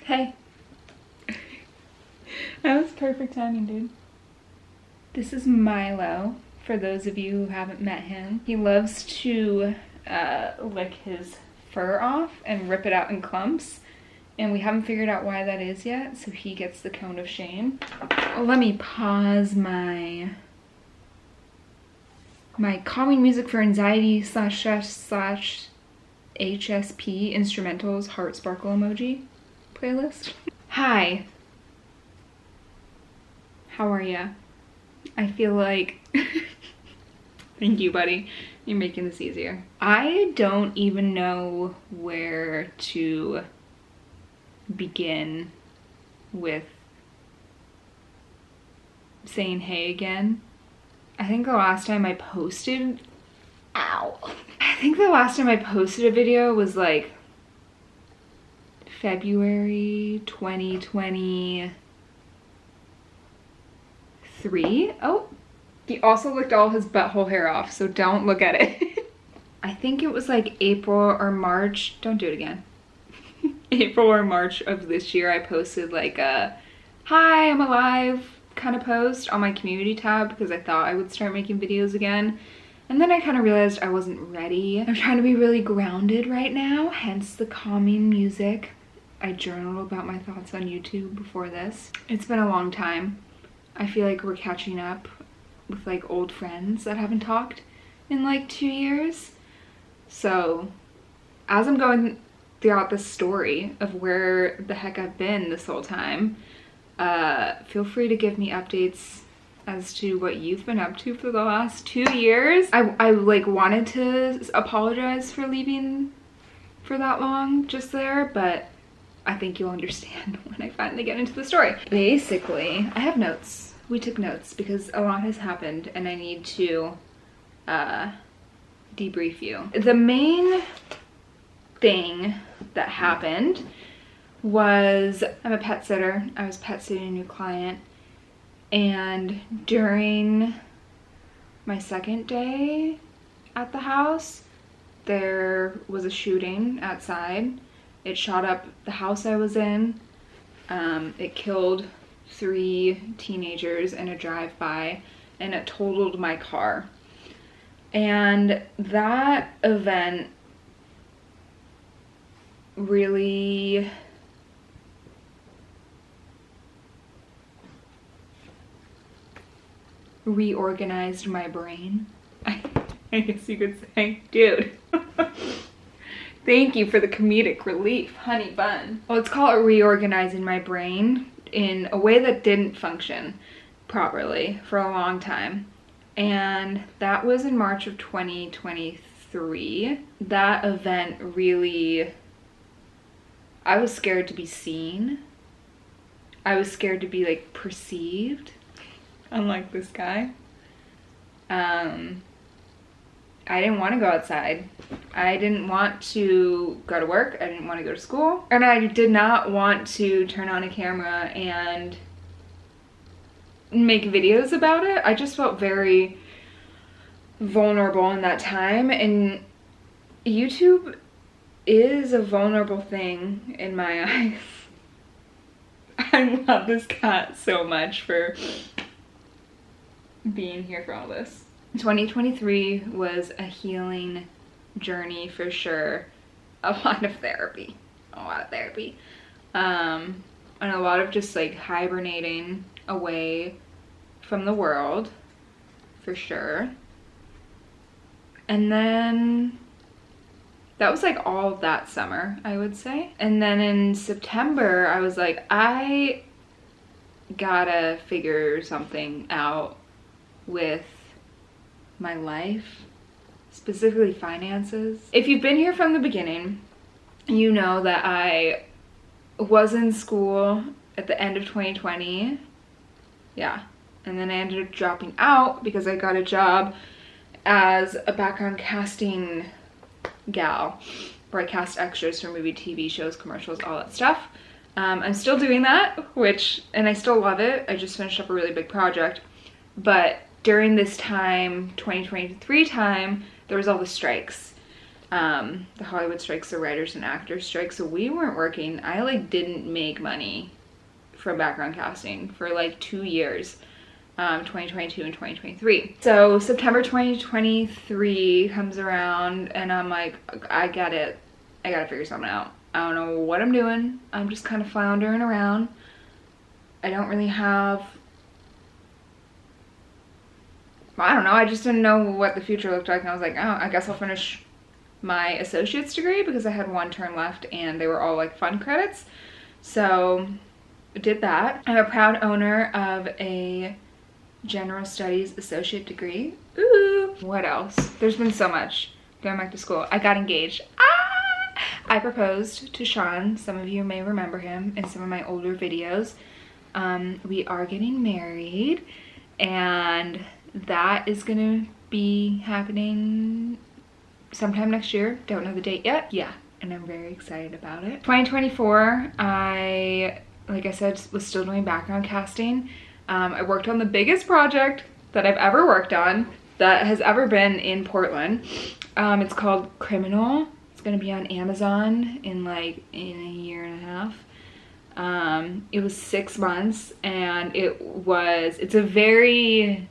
Hey. That was perfect timing, dude. This is Milo, for those of you who haven't met him. He loves to lick his fur off and rip it out in clumps. And we haven't figured out why that is yet, so he gets the cone of shame. Let me pause my calming music for anxiety slash HSP instrumentals heart sparkle emoji playlist. Hi. How are ya? I feel like... Thank you, buddy. You're making this easier. I don't even know where to begin with saying hey again. I think the last time I posted... Ow! I think the last time I posted a video was like February 2023. Oh, he also licked all his butthole hair off, so don't look at it. I think it was like April or March. Don't do it again. April or March of this year, I posted like a hi, I'm alive kind of post on my community tab because I thought I would start making videos again. And then I kind of realized I wasn't ready. I'm trying to be really grounded right now, hence the calming music. I journaled about my thoughts on YouTube before this. It's been a long time. I feel like we're catching up with like old friends that haven't talked in like 2 years. So as I'm going throughout the story of where the heck I've been this whole time, feel free to give me updates as to what you've been up to for the last 2 years. I like wanted to apologize for leaving for that long just there, but I think you'll understand when I finally get into the story. Basically, I have notes. We took notes because a lot has happened and I need to debrief you. The main thing that happened was I'm a pet sitter. I was pet sitting a new client, and during my second day at the house, there was a shooting outside. It shot up the house I was in. It killed 3 teenagers in a drive-by, and it totaled my car. And that event really reorganized my brain, I guess you could say. Dude. Thank you for the comedic relief, honey bun. Well, let's call it reorganizing my brain in a way that didn't function properly for a long time. And that was in March of 2023. That event really... I was scared to be seen. I was scared to be like perceived. Unlike this guy. I didn't want to go outside. I didn't want to go to work. I didn't want to go to school. And I did not want to turn on a camera and make videos about it. I just felt very vulnerable in that time. And YouTube is a vulnerable thing in my eyes. I love this cat so much for being here for all this. 2023 was a healing journey for sure. A lot of therapy. And a lot of just like hibernating away from the world for sure. And then that was like all of that summer, I would say. And then in September, I was like, I gotta figure something out with my life, specifically finances. If you've been here from the beginning, you know that I was in school at the end of 2020. Yeah. And then I ended up dropping out because I got a job as a background casting gal, where I cast extras for movie, TV shows, commercials, all that stuff. I'm still doing that, and I still love it. I just finished up a really big project. But during this time, 2023 time, there was all the strikes. The Hollywood strikes, the writers and actors strike, so we weren't working. I like didn't make money from background casting for like 2 years, 2022 and 2023. So September 2023 comes around and I'm like, I get it. I gotta figure something out. I don't know what I'm doing. I'm just kind of floundering around. I don't really have, I don't know, I just didn't know what the future looked like, and I was like, oh, I guess I'll finish my associate's degree because I had 1 term left and they were all like fun credits. So I did that. I'm a proud owner of a general studies associate degree. Ooh. What else? There's been so much going back to school. I got engaged. I proposed to Sean. Some of you may remember him in some of my older videos. We are getting married, and that is gonna be happening sometime next year. Don't know the date yet. Yeah, and I'm very excited about it. 2024, like I said, was still doing background casting. I worked on the biggest project that I've ever worked on that has ever been in Portland. It's called Criminal. It's gonna be on Amazon in a year and a half. It was 6 months, and it's a very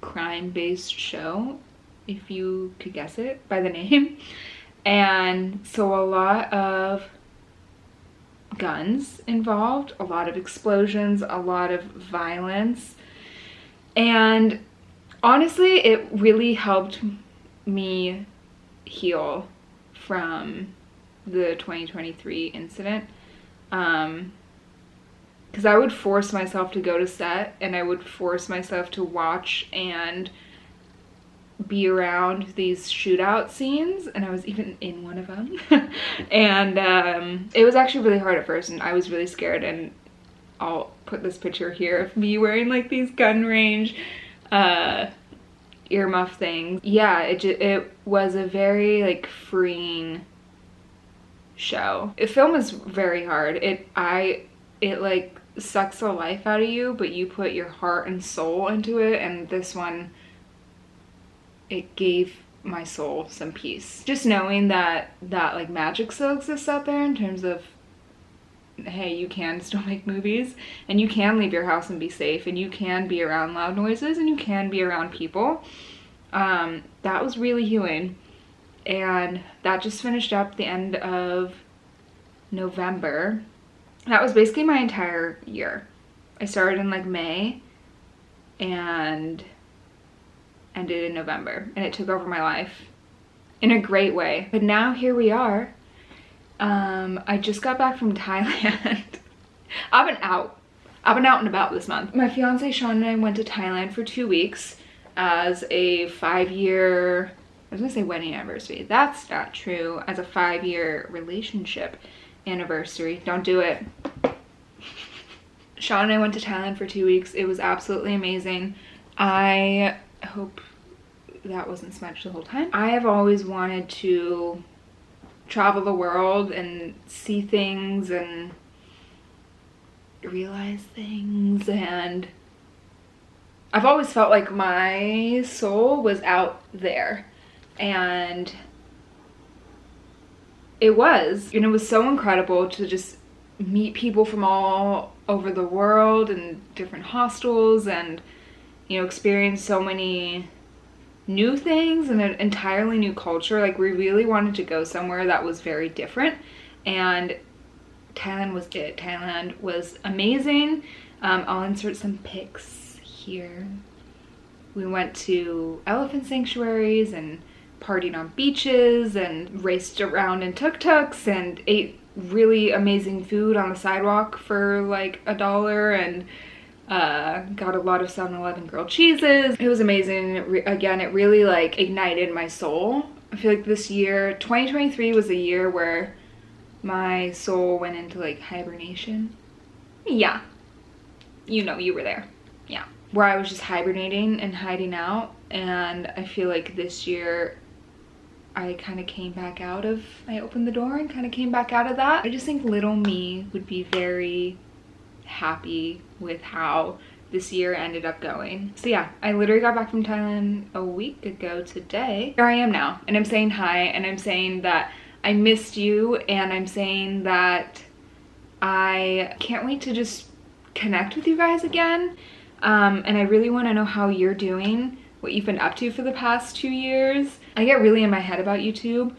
crime-based show, if you could guess it by the name. And so a lot of guns involved, a lot of explosions, a lot of violence, and honestly it really helped me heal from the 2023 incident, because I would force myself to go to set, and I would force myself to watch and be around these shootout scenes, and I was even in one of them. And it was actually really hard at first, and I was really scared, and I'll put this picture here of me wearing like these gun range earmuff things. Yeah, it was a very like freeing show. Film is very hard. It like sucks the life out of you, but you put your heart and soul into it, and this one, it gave my soul some peace. Just knowing that like magic still exists out there in terms of, hey, you can still make movies, and you can leave your house and be safe, and you can be around loud noises, and you can be around people. That was really healing. And that just finished up the end of November. That was basically my entire year. I started in like May and ended in November, and it took over my life in a great way. But now here we are. I just got back from Thailand. I've been out and about this month. My fiance Sean and I went to Thailand for 2 weeks as a 5-year, I was gonna say wedding anniversary. That's not true. As a 5-year relationship anniversary. Don't do it. Sean and I went to Thailand for 2 weeks. It was absolutely amazing. I hope that wasn't smudged the whole time. I have always wanted to travel the world and see things and realize things, and I've always felt like my soul was out there, and it was. And it was so incredible to just meet people from all over the world and different hostels, and experience so many new things and an entirely new culture. Like, we really wanted to go somewhere that was very different, and Thailand was it. Thailand was amazing. I'll insert some pics here. We went to elephant sanctuaries and partied on beaches and raced around in tuk-tuks and ate really amazing food on the sidewalk for like $1, and got a lot of 7-Eleven grilled cheeses. It was amazing. Again, it really like ignited my soul. I feel like this year, 2023, was a year where my soul went into like hibernation. Yeah, you were there. Yeah, where I was just hibernating and hiding out. And I feel like this year I kind of came back out of, I opened the door and kind of came back out of that. I just think little me would be very happy with how this year ended up going. So yeah, I literally got back from Thailand a week ago today. Here I am now, and I'm saying hi, and I'm saying that I missed you, and I'm saying that I can't wait to just connect with you guys again. And I really want to know how you're doing, what you've been up to for the past 2 years. I get really in my head about YouTube.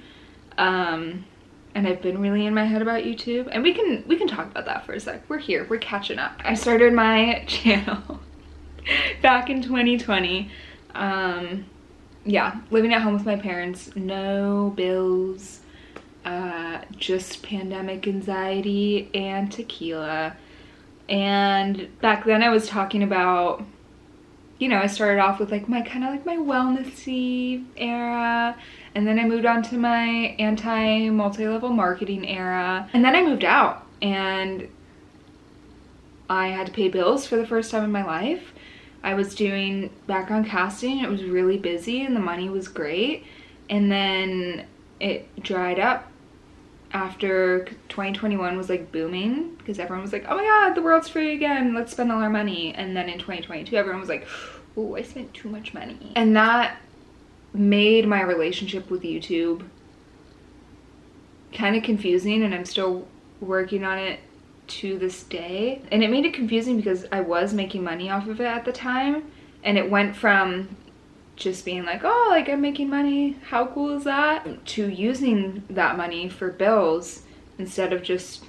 And I've been really in my head about YouTube, and we can talk about that for a sec. We're here, we're catching up. I started my channel back in 2020. Yeah, living at home with my parents, no bills, just pandemic anxiety and tequila. And back then I was talking about, you know, I started off with like my kind of like my wellnessy era, and then I moved on to my multi-level marketing era, and then I moved out and I had to pay bills for the first time in my life. I was doing background casting, it was really busy and the money was great, and then it dried up after 2021 was like booming because everyone was like, oh my god, the world's free again, let's spend all our money. And then in 2022 everyone was like, oh, I spent too much money. And that made my relationship with YouTube kind of confusing, and I'm still working on it to this day. And it made it confusing because I was making money off of it at the time, and it went from just being like, oh, like I'm making money, how cool is that, to using that money for bills instead of just,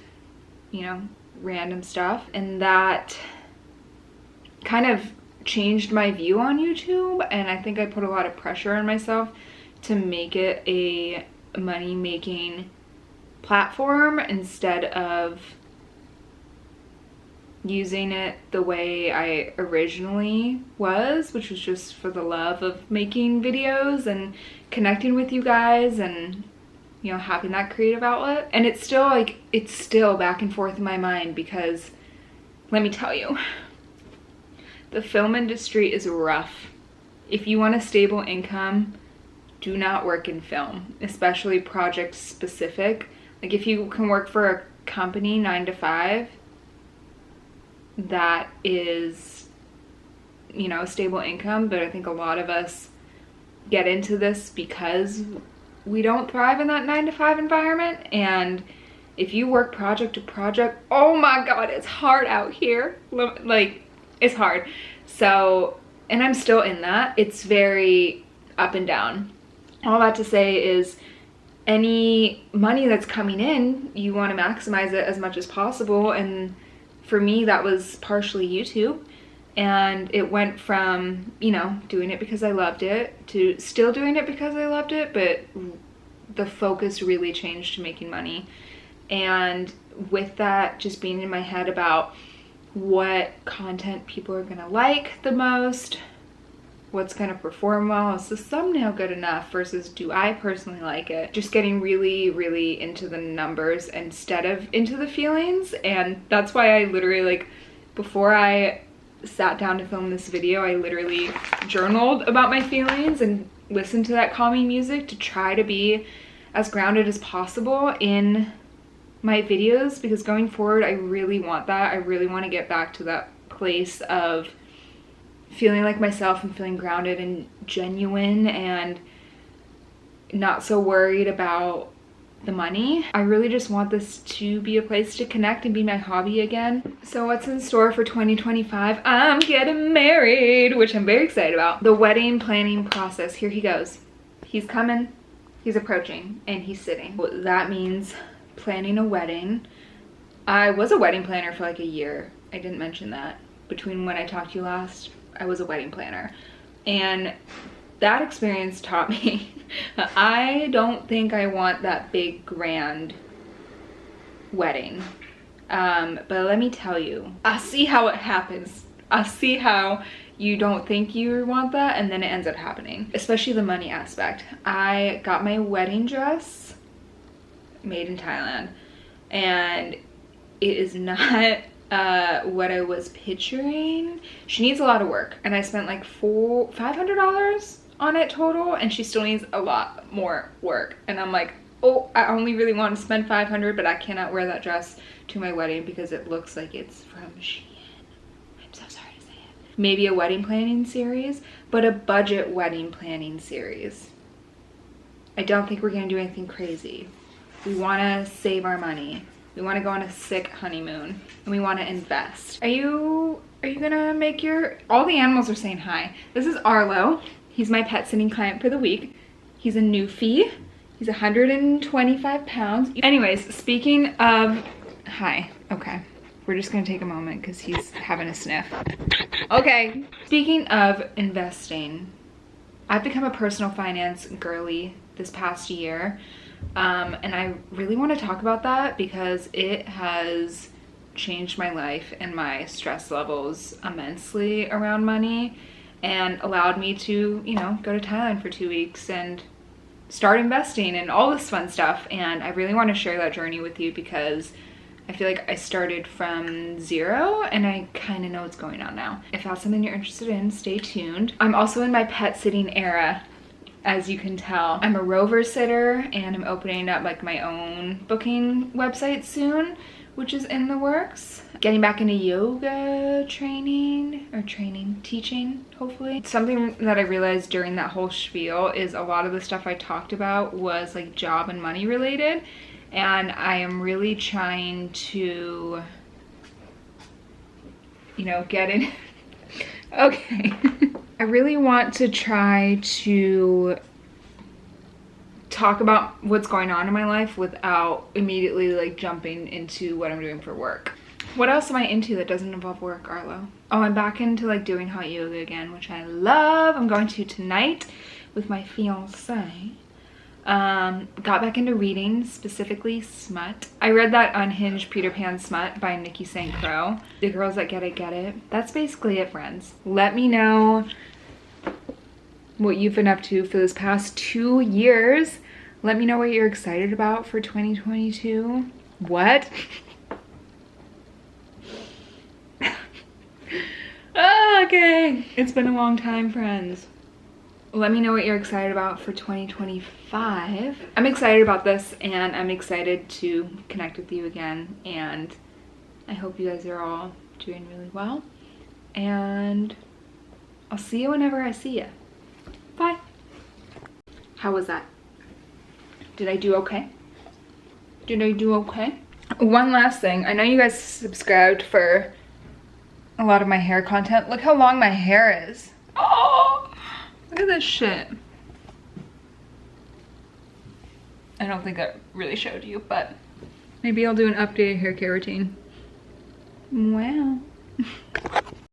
you know, random stuff. And that kind of changed my view on YouTube, and I think I put a lot of pressure on myself to make it a money-making platform instead of using it the way I originally was, which was just for the love of making videos and connecting with you guys and, you know, having that creative outlet. And it's still like, it's still back and forth in my mind because let me tell you, the film industry is rough. If you want a stable income, do not work in film, especially project specific. Like if you can work for a company 9 to 5, that is, you know, a stable income. But I think a lot of us get into this because we don't thrive in that 9 to 5 environment. And if you work project to project, oh my god, it's hard out here. Like, it's hard. So, and I'm still in that. It's very up and down. All that to say is any money that's coming in, you want to maximize it as much as possible. And for me, that was partially YouTube. And it went from, you know, doing it because I loved it to still doing it because I loved it, but the focus really changed to making money. And with that just being in my head about what content people are gonna like the most, what's gonna perform well, is the thumbnail good enough versus do I personally like it, just getting really, really into the numbers instead of into the feelings. And that's why I literally, like, before I sat down to film this video, I literally journaled about my feelings and listened to that calming music to try to be as grounded as possible in my videos, because going forward I really want that. I really want to get back to that place of feeling like myself and feeling grounded and genuine and not so worried about the money. I really just want this to be a place to connect and be my hobby again. So what's in store for 2025? I'm getting married, which I'm very excited about. The wedding planning process, here he goes. He's coming, he's approaching, and he's sitting. That means planning a wedding. I was a wedding planner for like a year. I didn't mention that. Between when I talked to you last, I was a wedding planner. And that experience taught me I don't think I want that big grand wedding. But let me tell you, I see how it happens. I see how you don't think you want that and then it ends up happening, especially the money aspect. I got my wedding dress made in Thailand, and it is not what I was picturing. She needs a lot of work, and I spent like $500 on it total, and she still needs a lot more work. And I'm like, oh, I only really want to spend $500, but I cannot wear that dress to my wedding because it looks like it's from Shein. I'm so sorry to say it. maybe a wedding planning series, but a budget wedding planning series. I don't think we're gonna do anything crazy. We wanna save our money. We wanna go on a sick honeymoon, and we wanna invest. Are you gonna make your, all the animals are saying hi. This is Arlo. He's my pet sitting client for the week. He's a Newfie. He's 125 pounds. Anyways, speaking of, hi, okay. We're just gonna take a moment because he's having a sniff. Okay, speaking of investing, I've become a personal finance girly this past year. And I really want to talk about that because it has changed my life and my stress levels immensely around money, and allowed me to, you know, go to Thailand for 2 weeks and start investing and all this fun stuff. And I really want to share that journey with you because I feel like I started from zero and I kind of know what's going on now. If that's something you're interested in, stay tuned. I'm also in my pet sitting era, as you can tell. I'm a Rover sitter, and I'm opening up like my own booking website soon, which is in the works. Getting back into yoga teaching, hopefully. Something that I realized during that whole spiel is a lot of the stuff I talked about was like job and money related. And I am really trying to, you know, get in. Okay. I really want to try to talk about what's going on in my life without immediately like jumping into what I'm doing for work. What else am I into that doesn't involve work, Arlo? Oh, I'm back into like doing hot yoga again, which I love. I'm going to tonight with my fiance. Got back into reading, specifically smut. I read that Unhinged Peter Pan Smut by Nikki St. Crow. The Girls That Get It, Get It. That's basically it, friends. Let me know what you've been up to for this past 2 years. Let me know what you're excited about for 2022. What? Oh, okay. It's been a long time, friends. Let me know what you're excited about for 2025. I'm excited about this, and I'm excited to connect with you again, and I hope you guys are all doing really well, and I'll see you whenever I see you. Bye. How was that? Did I do okay? Did I do okay? One last thing. I know you guys subscribed for a lot of my hair content. Look how long my hair is. Oh! Look at this shit. I don't think that really showed you, but maybe I'll do an updated hair care routine. Wow.